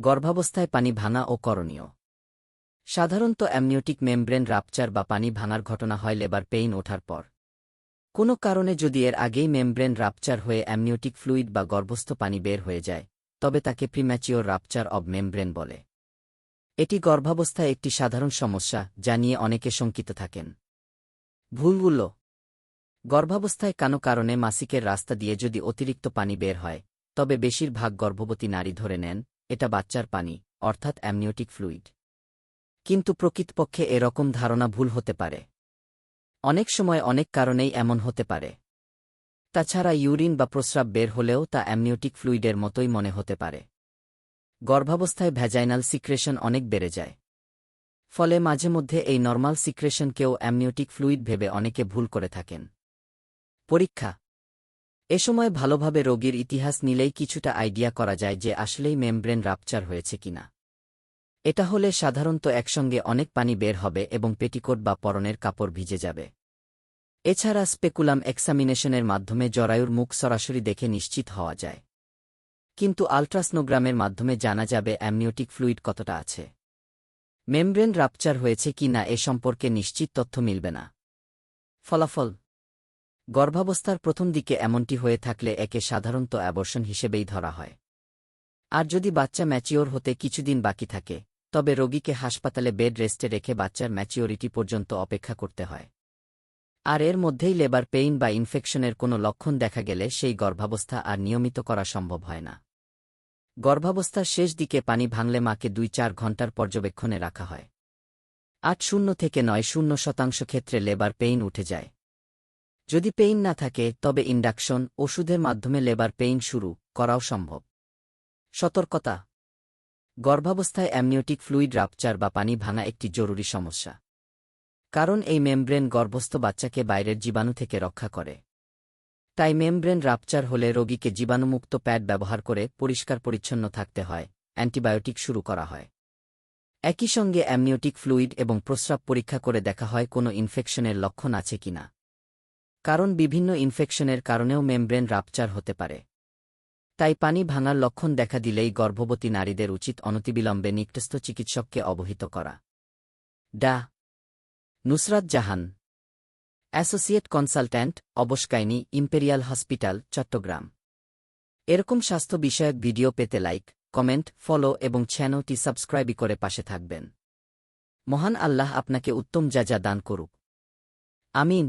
গর্ভাবস্থায় পানি ভাঙা ও করণীয়। সাধারণত অ্যামনিওটিক মেমব্রেন রাপচার বা পানি ভাঙার ঘটনা হয় লেবার পেইন ওঠার পর। কোনো কারণে যদি এর আগেই মেমব্রেন রাপচার হয়ে অ্যামনিওটিক ফ্লুইড বা গর্ভস্থ পানি বের হয়ে যায়, তবে তাকে প্রিম্যাচিওর রাপচার অব মেমব্রেন বলে। এটি গর্ভাবস্থায় একটি সাধারণ সমস্যা, যা নিয়ে অনেকে শঙ্কিত থাকেন। ভুলগুলো: গর্ভাবস্থায় কোনো কারণে মাসিকের রাস্তা দিয়ে যদি অতিরিক্ত পানি বের হয়, তবে বেশিরভাগ গর্ভবতী নারী ধরে নেন এটা বাচ্চার পানি, অর্থাৎ অ্যামনিওটিক ফ্লুইড। কিন্তু প্রকৃতপক্ষে এরকম ধারণা ভুল হতে পারে। অনেক সময় অনেক কারণেই এমন হতে পারে। তাছাড়া ইউরিন বা প্রস্রাব বের হলেও তা অ্যামনিওটিক ফ্লুইডের মতোই মনে হতে পারে। গর্ভাবস্থায় ভ্যাজাইনাল সিক্রেশন অনেক বেড়ে যায়। ফলে মাঝে মধ্যে এই নরমাল সিক্রেশনকেও অ্যামনিওটিক ফ্লুইড ভেবে অনেকে ভুল করে থাকেন। পরীক্ষা: এ সময় ভালোভাবে রোগীর ইতিহাস নিলেই কিছুটা আইডিয়া করা যায় যে আসলেই মেমব্রেন রাপচার হয়েছে কিনা। এটা হলে সাধারণত একসঙ্গে অনেক পানি বের হবে এবং পেটিকোট বা পরনের কাপড় ভিজে যাবে। এছাড়া স্পেকুলাম এক্সামিনেশনের মাধ্যমে জরায়ুর মুখ সরাসরি দেখে নিশ্চিত হওয়া যায়। কিন্তু আল্ট্রাসনোগ্রামের মাধ্যমে জানা যাবে অ্যামনিওটিক ফ্লুইড কতটা আছে। মেমব্রেন রাপচার হয়েছে কি না এ সম্পর্কে নিশ্চিত তথ্য মিলবে না। ফলাফল: গর্ভাবস্থার প্রথম দিকে এমনটি হয়ে থাকলে একে সাধারণত অ্যাবর্শন হিসেবেই ধরা হয়। আর যদি বাচ্চা ম্যাচিওর হতে কিছুদিন বাকি থাকে, তবে রোগীকে হাসপাতালে বেড রেস্টে রেখে বাচ্চার ম্যাচিওরিটি পর্যন্ত অপেক্ষা করতে হয়। আর এর মধ্যেই লেবার পেইন বা ইনফেকশনের কোনো লক্ষণ দেখা গেলে সেই গর্ভাবস্থা আর নিয়মিত করা সম্ভব হয় না। গর্ভাবস্থার শেষ দিকে পানি ভাঙলে মাকে ২-৪ ঘণ্টার পর্যবেক্ষণে রাখা হয়। ৮০ থেকে ৯০% ক্ষেত্রে লেবার পেইন উঠে যায়। যদি পেইন না থাকে, তবে ইন্ডাকশন ওষুধের মাধ্যমে লেবার পেইন শুরু করাও সম্ভব। সতর্কতা: গর্ভাবস্থায় অ্যামনিওটিক ফ্লুইড রাপচার বা পানি ভাঙা একটি জরুরি সমস্যা। কারণ এই মেমব্রেন গর্ভস্থ বাচ্চাকে বাইরের জীবাণু থেকে রক্ষা করে। তাই মেমব্রেন রাপচার হলে রোগীকে জীবাণুমুক্ত প্যাড ব্যবহার করে পরিষ্কার পরিচ্ছন্ন থাকতে হয়, অ্যান্টিবায়োটিক শুরু করা হয়। একই সঙ্গে অ্যামনিওটিক ফ্লুইড এবং প্রস্রাব পরীক্ষা করে দেখা হয় কোনো ইনফেকশনের লক্ষণ আছে কিনা। কারণ বিভিন্ন ইনফেকশনের কারণেও মেমব্রেন রাপচার হতে পারে। তাই পানি ভাঙার লক্ষণ দেখা দিলেই গর্ভবতী নারীদের উচিত অনতিবিলম্বে নিকটস্থ চিকিৎসককে অবহিত করা। ডা. নুসরাত জাহান, অ্যাসোসিয়েট কনসালট্যান্ট, অবসকাইনি, ইম্পেরিয়াল হসপিটাল, চট্টগ্রাম। এরকম স্বাস্থ্য বিষয়ক ভিডিও পেতে লাইক, কমেন্ট, ফলো এবং চ্যানেলটি সাবস্ক্রাইব করে পাশে থাকবেন। মহান আল্লাহ আপনাকে উত্তম যা দান করুক। আমিন।